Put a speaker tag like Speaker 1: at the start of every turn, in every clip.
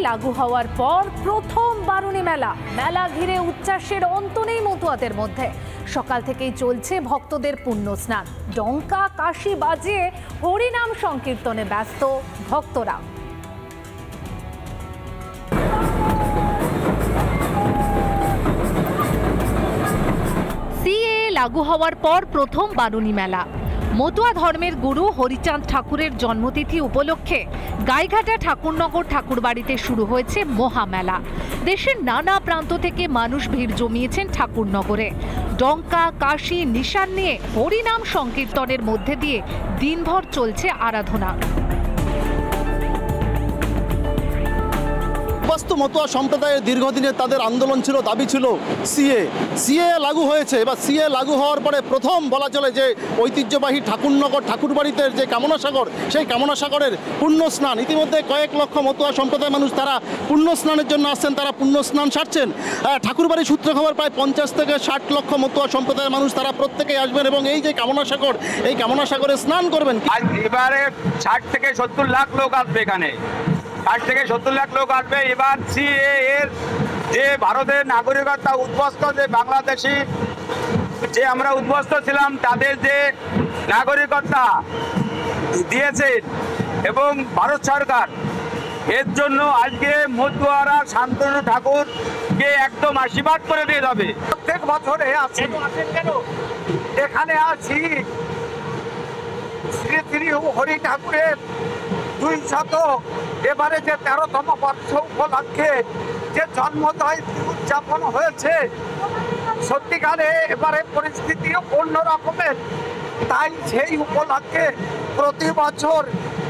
Speaker 1: লাগু হওয়ার পর প্রথম বারুণী মেলা। মেলা ঘিরে উচ্ছ্বাসের অন্ত নেই মতুয়াদের মধ্যে। সকাল থেকেই চলছে ভক্তদের পুণ্য স্নান। ডঙ্কা কাশি বাজিয়ে হরিনাম সংকীর্তনে ব্যস্ত ভক্তরা। সিএ লাগু হওয়ার পর প্রথম বারুণী মেলা। মতুয়া ধর্মের গুরু হরিচাঁদ ঠাকুরের জন্মতিথি উপলক্ষে গাইঘাটা ঠাকুরনগর ঠাকুরবাড়িতে শুরু হয়েছে মহামেলা। দেশের নানা প্রান্ত থেকে মানুষ ভিড় জমিয়েছেন ঠাকুরনগরে। ডঙ্কা কাশি নিশান নিয়ে হরিনাম সংকীর্তনের মধ্যে দিয়ে দিনভর চলছে আরাধনা।
Speaker 2: মতুয়া সম্প্রদায়ের দীর্ঘদিনের তাদের আন্দোলন ছিল, দাবি ছিল সিএ লাগু হয়েছে। এবার সিএ লাগু হওয়ার পরে প্রথম বলা চলে যে ঐতিহ্যবাহী ঠাকুরনগর ঠাকুরবাড়িতে যে কামনা সাগর, সেই কামনা সাগরের পুণ্য স্নান। ইতিমধ্যে কয়েক লক্ষ মতুয়া সম্প্রদায়ের মানুষ তারা পুণ্য স্নানের জন্য আসছেন, তারা পুণ্য স্নান সারছেন। ঠাকুরবাড়ি সূত্র খবর প্রায় 50 থেকে 60 লক্ষ মতুয়া সম্প্রদায়ের মানুষ তারা প্রত্যেকেই আসবেন এবং এই যে কামনা সাগর, এই কামনা সাগরে স্নান করবেন।
Speaker 3: এবারে 60 থেকে 70 লাখ লোক আসবে, এখানে 60 থেকে 70 লাখ লোক আসবে। এবার সিএ এর যে ভারতের নাগরিকত্ব উদ্বস্ত, যে বাংলাদেশি যে আমরা উদ্বস্ত ছিলাম, তাদের যে নাগরিকত্ব দিয়েছে এবং ভারত সরকার, এর জন্য আজকে মতুয়ারা শান্তনু ঠাকুরকে একদম আশীর্বাদ করে দিয়ে যাবে। প্রত্যেক বছরে আসি, এখানে আসি শ্রী শ্রী হরি ঠাকুরের 200 এবারে যে 13তম বর্ষ উপলক্ষে যে জন্মোদয় উদযাপন হয়েছে, সত্যিকারে এবারে পরিস্থিতি অন্য রকমের। তাই সেই উপলক্ষে প্রতি বছর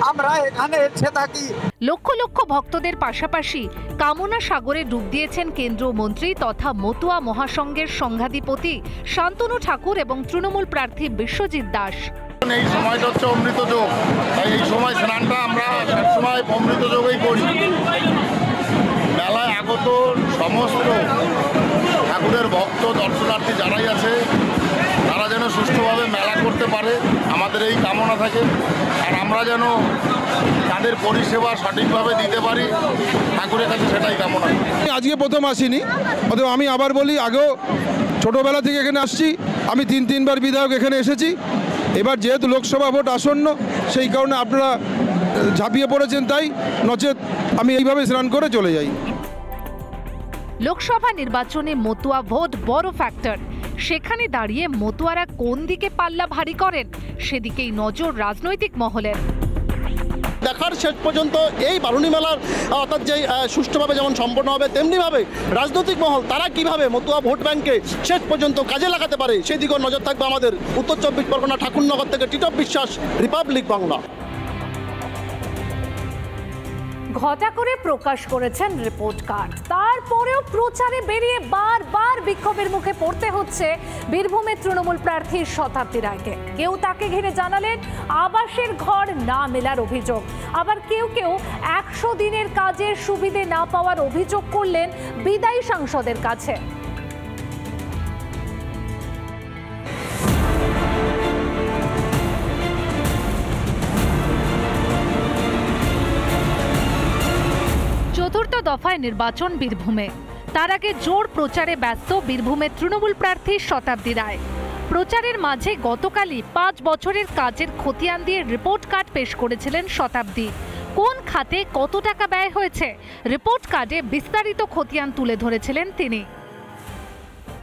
Speaker 3: আমরা এখানে এসে থাকি।
Speaker 1: লক্ষ লক্ষ ভক্তদের পাশাপাশি কামনা সাগরে ডুব দিয়েছেন কেন্দ্রীয় মন্ত্রী তথা মতুয়া মহাসংঘের সংঘাধিপতি শান্তনু ঠাকুর এবং তৃণমূল প্রার্থী বিশ্বজিৎ দাস।
Speaker 4: এই সময়টা হচ্ছে অমৃত যোগ, তাই এই সময় স্নানটা আমরা সবসময় অমৃত যোগেই করি। মেলায় আগত সমস্ত ঠাকুরের ভক্ত দর্শনার্থী যারাই আছে, তারা যেন সুষ্ঠুভাবে মেলা করতে পারে, আমাদের এই কামনা থাকে। আর আমরা যেন তাদের পরিষেবা সঠিকভাবে দিতে পারি, ঠাকুরের কাছে সেটাই কামনা।
Speaker 5: আজকে প্রথম আসিনি, অথবা আমি আবার বলি, আগেও ছোটোবেলা থেকে এখানে আসছি। আমি 3বার বিধায়ক এখানে এসেছি। এবার যেহেতু লোকসভা ভোট আসন্ন, সেই কারণে আপনারা ঝাঁপিয়ে পড়েছেন, তাই নচেত আমি এইভাবে স্নান করে চলে যাই।
Speaker 1: লোকসভা নির্বাচনে মতুয়া ভোট বড় ফ্যাক্টর। সেখানে দাঁড়িয়ে মতুয়ারা কোন দিকে পাল্লা ভারী করেন, সেদিকেই নজর রাজনৈতিক মহলের।
Speaker 2: দেখার শেষ পর্যন্ত এই বারুণী মেলার অর্থাৎ যে সুষ্ঠুভাবে যেমন সম্পন্ন হবে, তেমনিভাবে রাজনৈতিক মহল তারা কিভাবে মতুয়া ভোট ব্যাংকে শেষ পর্যন্ত কাজে লাগাতে পারে, সেদিকেও নজর থাকবে আমাদের। উত্তর 24 পরগনা ঠাকুরনগর থেকে টিটপ বিশ্বাস, রিপাবলিক বাংলা।
Speaker 1: ঘটা করে প্রকাশ করেছেন রিপোর্ট কার্ড, তারপরেও প্রচারে বেরিয়ে বারবার বিক্ষোভের মুখে পড়তে হচ্ছে বীরভূমের তৃণমূল প্রার্থী শতাব্দী রায়কে। কেউ তাকে ঘিরে জানালেন আবাসের ঘর না মেলার অভিযোগ, আবার কেউ 100 দিনের কাজের সুবিধে না পাওয়ার অভিযোগ করলেন বিদায়ী সাংসদের কাছে। চতুর্থ দফায় নির্বাচন বীরভূমে। তার আগে জোর প্রচারে ব্যস্ত বীরভূমের তৃণমূল প্রার্থী শতাব্দী রায়। প্রচারের মাঝে গতকালই 5 বছরের কাজের খতিয়ান দিয়ে রিপোর্ট কার্ড পেশ করেছিলেন শতাব্দী। কোন খাতে কত টাকা ব্যয় হয়েছে, রিপোর্ট কার্ডে বিস্তারিত খতিয়ান তুলে ধরেছিলেন তিনি।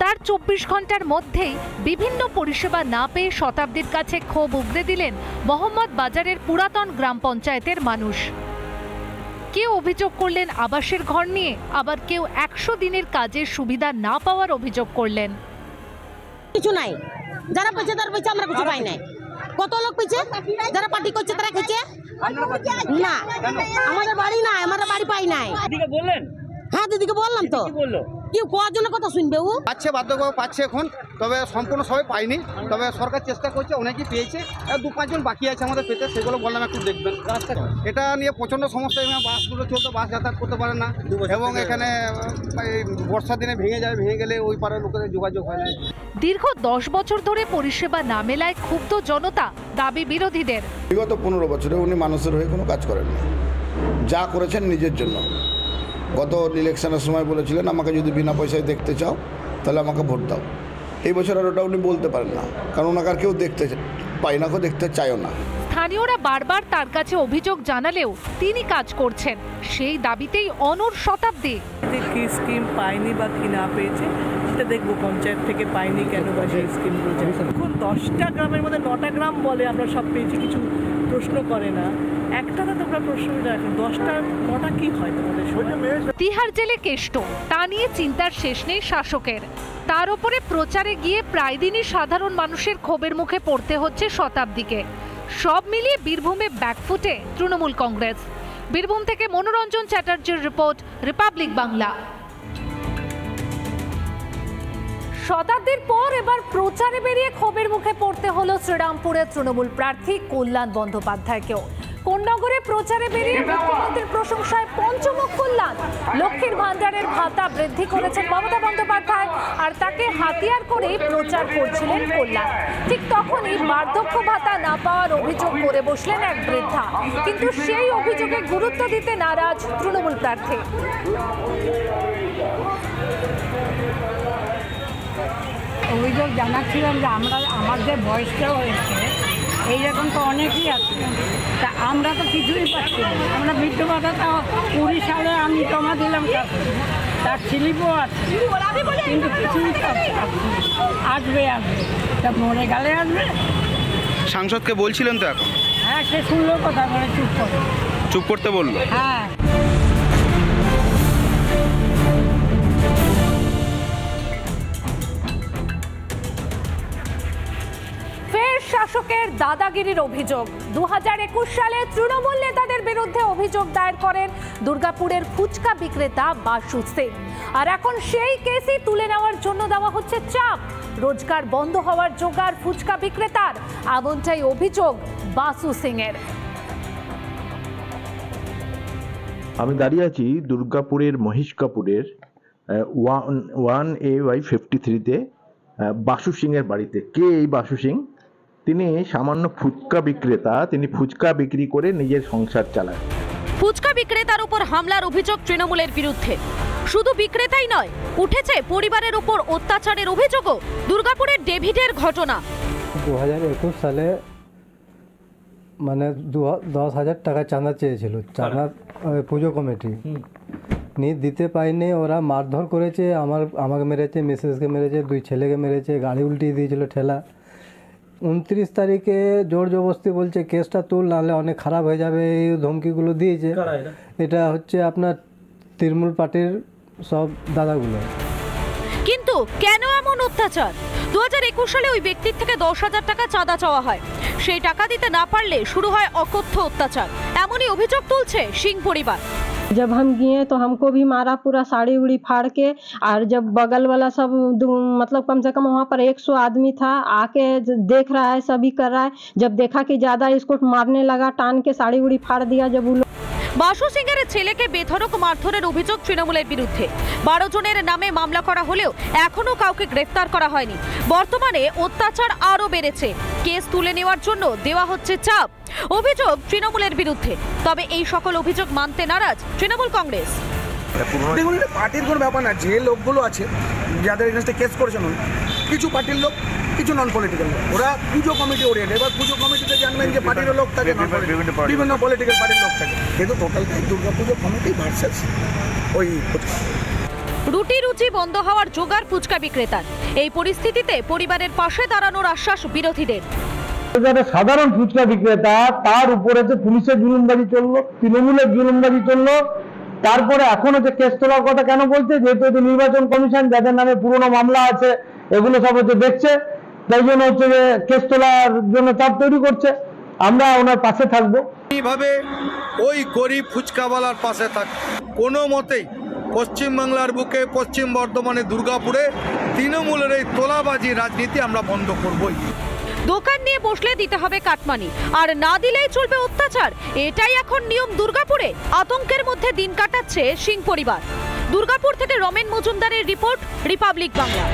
Speaker 1: তার 24 ঘন্টার মধ্যেই বিভিন্ন পরিষেবা না পেয়ে শতাব্দীর কাছে ক্ষোভ উগরে দিলেন মোহাম্মদ বাজারের পুরাতন গ্রাম পঞ্চায়েতের মানুষ। কেউ অভিযোগ করলেন আবাসের ঘর নিয়ে, আবার কেউ 100 দিনের কাজের সুবিধা না পাওয়ার অভিযোগ করলেন।
Speaker 6: কিছু নাই, যারা পেয়েছে তার পেয়েছে, আমরা কিছু পাই নাই। কত লোক পেয়েছে, যারা পার্টি করছে তারা খেয়েছে না। আমাদের বাড়ি নাই, আমাদের বাড়ি পাই নাই।
Speaker 3: বললেন?
Speaker 6: হ্যাঁ দিদিকে বললাম তো। কি কোয়ার জন্য কথা শুনবে ও?
Speaker 7: পাচ্ছে, বাধ্যকর পাচ্ছে এখন, তবে সম্পূর্ণ সবাই পাইনি। তবে সরকার চেষ্টা করছে, অনেকেই পেয়েছে। 2-5 জন বাকি আছে আমাদের পেতে, সেগুলো বললাম একটু দেখবেন। এটা নিয়ে প্রচণ্ড সমস্যা। এখানে বাসগুলো চলতে, বাস যাতায়াত করতে পারে না, এবং এখানে বর্ষার দিনে ভেঙে যায়, ভেঙে গেলে ওই পাড়ার লোকেদের যোগাযোগ হয় না।
Speaker 1: দীর্ঘ 10 বছর ধরে পরিষেবা না মেলায় ক্ষুব্ধ জনতা, দাবি বিরোধীদের।
Speaker 4: বিগত 15 বছরে উনি মানুষের হয়ে কোনো কাজ করেননি, যা করেছেন নিজের জন্য।
Speaker 8: গত ইলেকশনের সময় বলেছিলেন আমাকে যদি বিনা পয়সায় দেখতে চাও তাহলে আমাকে ভোট দাও। এই বছর আর ওটা উনি বলতে পারেন না, কারণ ওনাকে আর কেউ দেখতে পায় না, কেউ দেখতে চায়ও না।
Speaker 1: স্থানীয়রা বারবার তার কাছে অভিযোগ জানালেও তিনি কাজ করছেন, সেই দাবিতেই অনড় শতাব্দী।
Speaker 9: কি স্কিম পায়নি বা কি না পেয়েছে সেটা দেখবো, পঞ্চায়েত থেকে পায়নি কেন বা সেই স্কিমগুলো। এখন 10টা গ্রামের মধ্যে 9টা গ্রাম বলে আমরা সব পেয়েছি, কিছু প্রশ্ন করে না। একটা তো তোমরা প্রশ্ন রাখো, 10টা 9টা কি হয় তোমাদের?
Speaker 1: তিহার জেলে কেষ্ট, তা নিয়ে চিন্তার শেষ নেই শাসকের। তার উপরে প্রচারে গিয়ে প্রায় দিনই সাধারণ মানুষের ক্ষোভের মুখে পড়তে হচ্ছে শতাব্দীকে। সব মিলিয়ে বীরভূমে ব্যাকফুটে তৃণমূল কংগ্রেস। বীরভূম থেকে মনোরঞ্জন চ্যাটার্জির রিপোর্ট, রিপাবলিক বাংলা। শতাব্দীর পর এবার প্রচারে বেরিয়ে ক্ষোভের মুখে পড়তে হলো শ্রীরামপুরের তৃণমূল প্রার্থী কল্যাণ বন্দ্যোপাধ্যায়কেও। কোন্নগরে প্রচারে বেরিয়ে মুখ্যমন্ত্রীর প্রশংসায় পঞ্চমুখ কল্যাণ। লক্ষ্মীর ভান্ডারের ভাতা বৃদ্ধি করেছেন মমতা বন্দ্যোপাধ্যায়, আর তাকে হাতিয়ার করেই প্রচার করছিলেন কল্যাণ। ঠিক তখনই বার্ধক্য ভাতা না পাওয়ার অভিযোগ করে বসলেন এক বৃদ্ধা, কিন্তু সেই অভিযোগে গুরুত্ব দিতে নারাজ তৃণমূল প্রার্থী।
Speaker 10: অভিযোগ জানাচ্ছিলাম যে আমাদের বয়সটাও হয়েছে, এইরকম তো অনেকেই আছে, তা আমরা তো কিছুই পাচ্ছি না। আমরা বৃদ্ধ ভাতাটা 20 সালে আমি জমা দিলাম, তার স্লিপও আছে, কিন্তু কিছুই আসবে তা মরে গেলে আসবে।
Speaker 11: সাংসদকে বলছিলেন তো এখন?
Speaker 10: হ্যাঁ, সে শুনলো কথা বলে
Speaker 11: চুপ করতে বললো।
Speaker 10: হ্যাঁ,
Speaker 1: শাসকের দাদাগিরির অভিযোগ। 2021 সালে তৃণমূল নেতাদের বিরুদ্ধে অভিযোগ দায়ের করেন দুর্গাপুরের ফুচকা বিক্রেতা বাসু সিং, আর এখন সেই কেসই তুলে নেওয়ার জন্য দেওয়া হচ্ছে চাপ। রোজগার বন্ধ হওয়ার জোগাড় ফুচকা বিক্রেতার, এমনটাই অভিযোগ বাসু সিং এর।
Speaker 12: আমি দাঁড়িয়ে আছি দুর্গাপুরের মহিষকাপুরের 1A/53-তে বাসু সিং এর বাড়িতে। কে এই বাসু সিং? তিনি সামান্য ফুচকা বিক্রেতা, তিনি ফুচকা বিক্রি করে নিজের সংসার চালায়।
Speaker 13: ফুচকা বিক্রেতার উপর হামলার অভিযোগ তৃণমূলের বিরুদ্ধে। শুধু বিক্রেতাই নয়, উঠেছে পরিবারের উপর অত্যাচারের অভিযোগও। দুর্গাপুরের ডেভিডের ঘটনা।
Speaker 14: 2021 সালে মানে 10,000 টাকা চাঁদা চেয়েছিল, চাঁদা পুজো কমিটি নিয়ে দিতে পাইনি। ওরা মারধর করেছে, আমাকে মেরেছে, মিসেসকে মেরেছে, 2 ছেলেকে মেরেছে, গাড়ি উল্টিয়ে দিয়েছিল ঠেলা। 29 তারিখে জোর জবরদস্তি বলছে কেসটা তুল, নাহলে অনেক খারাপ হয়ে যাবে, এই ধমকিগুলো দিয়েছে। এটা হচ্ছে আপনার তৃণমূল পার্টির সব দাদাগুলো।
Speaker 13: কিন্তু কেন এমন অত্যাচার? 2021 সালে ওই ব্যক্তির থেকে 10,000 টাকা চাঁদা চাওয়া হয়। সেই টাকা দিতে না পারলে শুরু হয় অকথ্য অত্যাচার। এমনই অভিযোগ তুলছে সিং পরিবার।
Speaker 15: जब हम गए तो हमको भी मारा, पूरा साड़ी उड़ी फाड़ के, और जब बगल वाला सब मतलब कम से कम वहाँ पर 100 आदमी था, आके देख रहा है, सभी कर रहा है। जब देखा कि ज़्यादा इसको मारने लगा, टान के साड़ी उड़ी फाड़ दिया। जब
Speaker 13: বাসু সিং এর ছেলেকে বেধড়ক মারধরের অভিযোগ তৃণমূলের বিরুদ্ধে। 12 জনের নামে মামলা করা হলেও এখনো কাউকে গ্রেফতার করা হয়নি। বর্তমানে অত্যাচার আরও বেড়েছে। কেস তুলে নেওয়ার জন্য দেওয়া হচ্ছে চাপ। অভিযোগ তৃণমূলের বিরুদ্ধে। তবে এই সকল অভিযোগ মানতে নারাজ তৃণমূল কংগ্রেস।
Speaker 16: দেখুন, এটা পার্টির কোনো ব্যাপার না। যে লোকগুলো আছে যাদের এগেনস্টে কেস করেছেন, কিছু পার্টির লোক, কিছু নন পলিটিক্যাল লোক। ওরা পুজো কমিটি ওরিয়েন্টেড। এবার পুজো কমিটিতে জানবেন যে পার্টির লোক থাকে, বিভিন্ন পলিটিক্যাল পার্টির লোক থাকে, কিন্তু টোটালটাই দুর্গাপুজো কমিটি ভার্সেস ওই।
Speaker 13: রুটি রুচি বন্ধ হওয়ার জোগাড় ফুচকা বিক্রেতার। এই পরিস্থিতিতে পরিবারের পাশে দাঁড়ানোর আশ্বাস বিরোধীদের।
Speaker 17: সাধারণ ফুচকা বিক্রেতা, তার উপরে যে পুলিশের জুলুমবাজি চললো, তৃণমূলের জুলুমবাজি চললো, তারপরে এখন হচ্ছে কেস তোলার কথা কেন বলছে? যেহেতু নির্বাচন কমিশন যাদের নামে পুরনো মামলা আছে এগুলো সব হচ্ছে দেখছে, তাই জন্য হচ্ছে যে কেস তোলার জন্য চাপ তৈরি করছে। আমরা ওনার পাশে থাকবো।
Speaker 18: এইভাবে ওই গরিব ফুচকাওয়ালার পাশে থাক। কোনো মতেই পশ্চিমবাংলার বুকে, পশ্চিম বর্ধমানে, দুর্গাপুরে তৃণমূলের এই তোলাবাজি রাজনীতি আমরা বন্ধ করবই।
Speaker 13: দোকান নিয়ে বসলে দিতে হবে কাটমানি, আর না দিলেই চলবে অত্যাচার। এটাই এখন নিয়ম দুর্গাপুরে। আতঙ্কের মধ্যে দিন কাটাচ্ছে সিং পরিবার। দুর্গাপুর থেকে রমেন মজুমদারের রিপোর্ট, রিপাবলিক বাংলা।